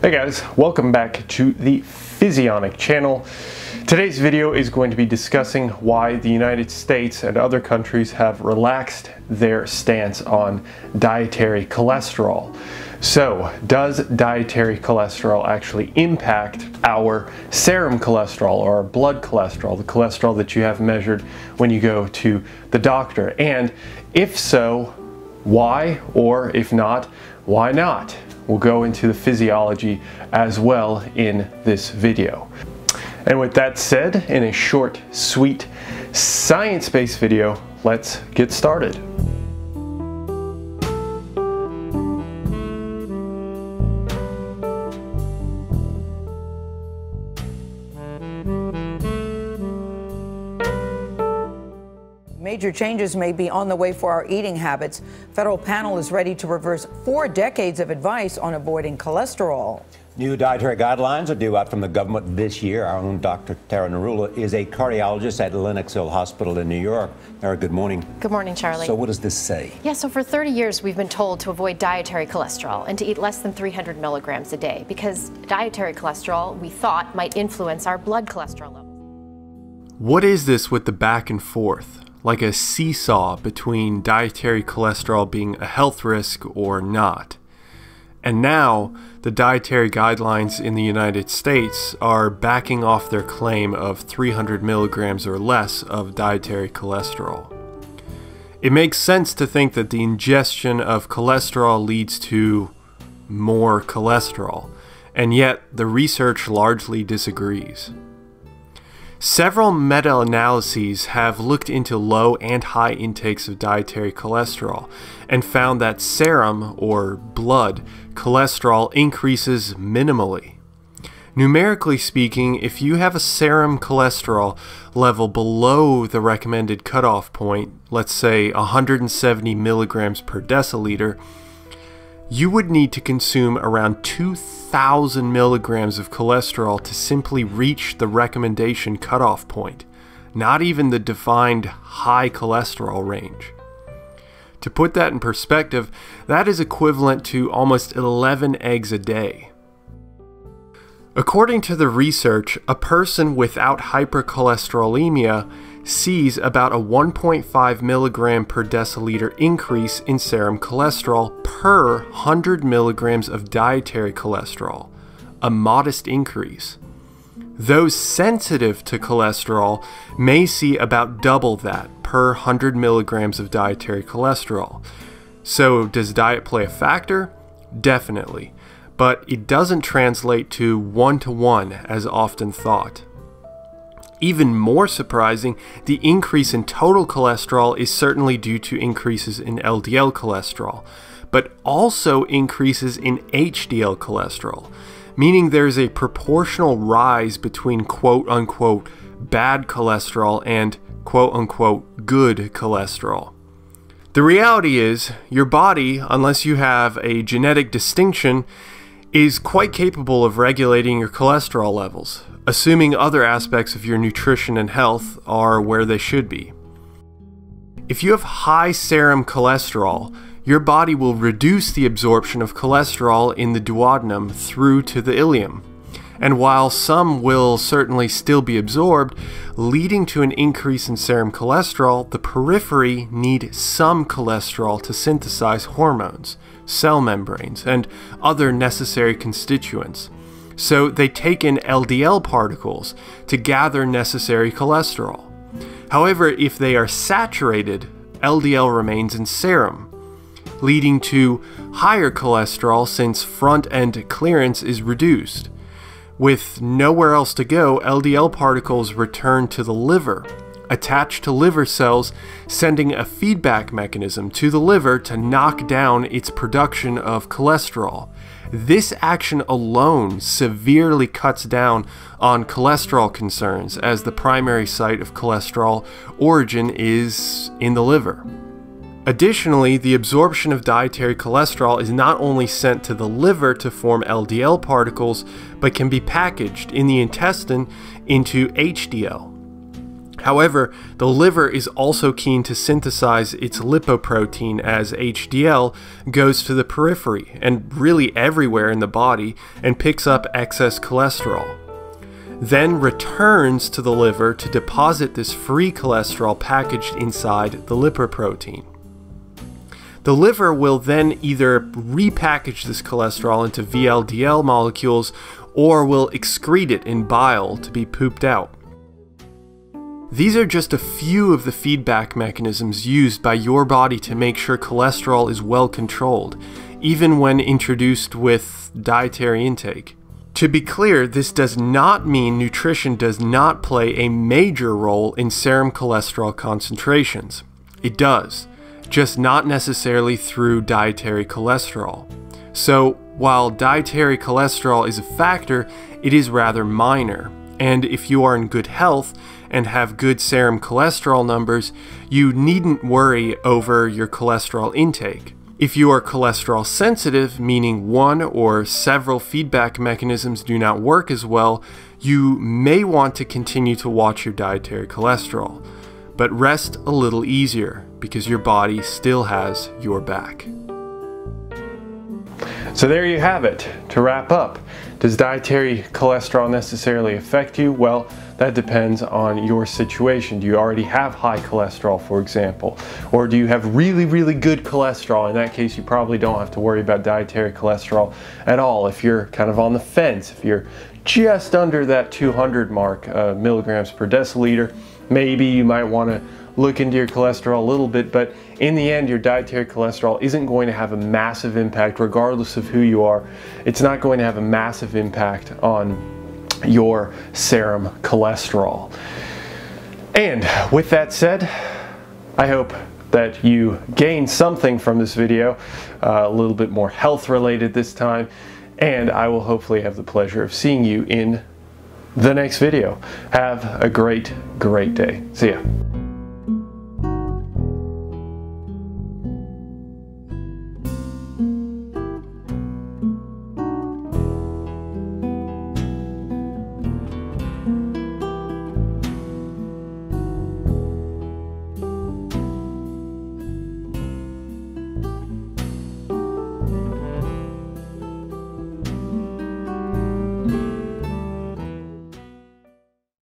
Hey guys, welcome back to the Physionic channel. Today's video is going to be discussing why the United States and other countries have relaxed their stance on dietary cholesterol. So, does dietary cholesterol actually impact our serum cholesterol or our blood cholesterol, the cholesterol that you have measured when you go to the doctor? And if so, why? Or if not, why not? We'll go into the physiology as well in this video. And with that said, in a short, sweet, science-based video, let's get started. Major changes may be on the way for our eating habits. Federal panel is ready to reverse 4 decades of advice on avoiding cholesterol. New dietary guidelines are due out from the government this year. Our own Dr. Tara Narula is a cardiologist at Lenox Hill Hospital in New York. Tara, good morning. Good morning, Charlie. So what does this say? Yeah, so for 30 years we've been told to avoid dietary cholesterol and to eat less than 300 milligrams a day because dietary cholesterol, we thought, might influence our blood cholesterol levels. What is this with the back and forth? Like a seesaw between dietary cholesterol being a health risk or not. And now, the dietary guidelines in the United States are backing off their claim of 300 milligrams or less of dietary cholesterol. It makes sense to think that the ingestion of cholesterol leads to more cholesterol, and yet the research largely disagrees. Several meta-analyses have looked into low and high intakes of dietary cholesterol and found that serum, or blood, cholesterol increases minimally. Numerically speaking, if you have a serum cholesterol level below the recommended cutoff point, let's say 170 milligrams per deciliter, you would need to consume around 2,000 milligrams of cholesterol to simply reach the recommendation cutoff point, not even the defined high cholesterol range. To put that in perspective, that is equivalent to almost 11 eggs a day. According to the research, a person without hypercholesterolemia sees about a 1.5 milligram per deciliter increase in serum cholesterol per 100 milligrams of dietary cholesterol, a modest increase. Those sensitive to cholesterol may see about double that per 100 milligrams of dietary cholesterol. So does diet play a factor? Definitely, but it doesn't translate to 1-to-1 as often thought. Even more surprising, the increase in total cholesterol is certainly due to increases in LDL cholesterol, but also increases in HDL cholesterol, meaning there's a proportional rise between quote-unquote bad cholesterol and quote-unquote good cholesterol. The reality is, your body, unless you have a genetic distinction, is quite capable of regulating your cholesterol levels, assuming other aspects of your nutrition and health are where they should be. If you have high serum cholesterol, your body will reduce the absorption of cholesterol in the duodenum through to the ileum. And while some will certainly still be absorbed, leading to an increase in serum cholesterol, the periphery need some cholesterol to synthesize hormones, cell membranes, and other necessary constituents. So they take in LDL particles to gather necessary cholesterol. However, if they are saturated, LDL remains in serum, leading to higher cholesterol since front-end clearance is reduced. With nowhere else to go, LDL particles return to the liver, attached to liver cells, sending a feedback mechanism to the liver to knock down its production of cholesterol. This action alone severely cuts down on cholesterol concerns, as the primary site of cholesterol origin is in the liver. Additionally, the absorption of dietary cholesterol is not only sent to the liver to form LDL particles, but can be packaged in the intestine into HDL. However, the liver is also keen to synthesize its lipoprotein as HDL goes to the periphery and really everywhere in the body and picks up excess cholesterol. Then returns to the liver to deposit this free cholesterol packaged inside the lipoprotein. The liver will then either repackage this cholesterol into VLDL molecules or will excrete it in bile to be pooped out. These are just a few of the feedback mechanisms used by your body to make sure cholesterol is well controlled, even when introduced with dietary intake. To be clear, this does not mean nutrition does not play a major role in serum cholesterol concentrations. It does, just not necessarily through dietary cholesterol. So, while dietary cholesterol is a factor, it is rather minor. And if you are in good health and have good serum cholesterol numbers, you needn't worry over your cholesterol intake. If you are cholesterol sensitive, meaning one or several feedback mechanisms do not work as well, you may want to continue to watch your dietary cholesterol. But rest a little easier, because your body still has your back. So there you have it. To wrap up, does dietary cholesterol necessarily affect you? Well, that depends on your situation. Do you already have high cholesterol, for example? Or do you have really, really good cholesterol? In that case, you probably don't have to worry about dietary cholesterol at all. If you're kind of on the fence, if you're just under that 200 mark, milligrams per deciliter, maybe you might want to look into your cholesterol a little bit, but in the end, your dietary cholesterol isn't going to have a massive impact regardless of who you are. It's not going to have a massive impact on your serum cholesterol. And with that said, I hope that you gained something from this video, a little bit more health related this time, and I will hopefully have the pleasure of seeing you in the next video. Have a great, great day. See ya.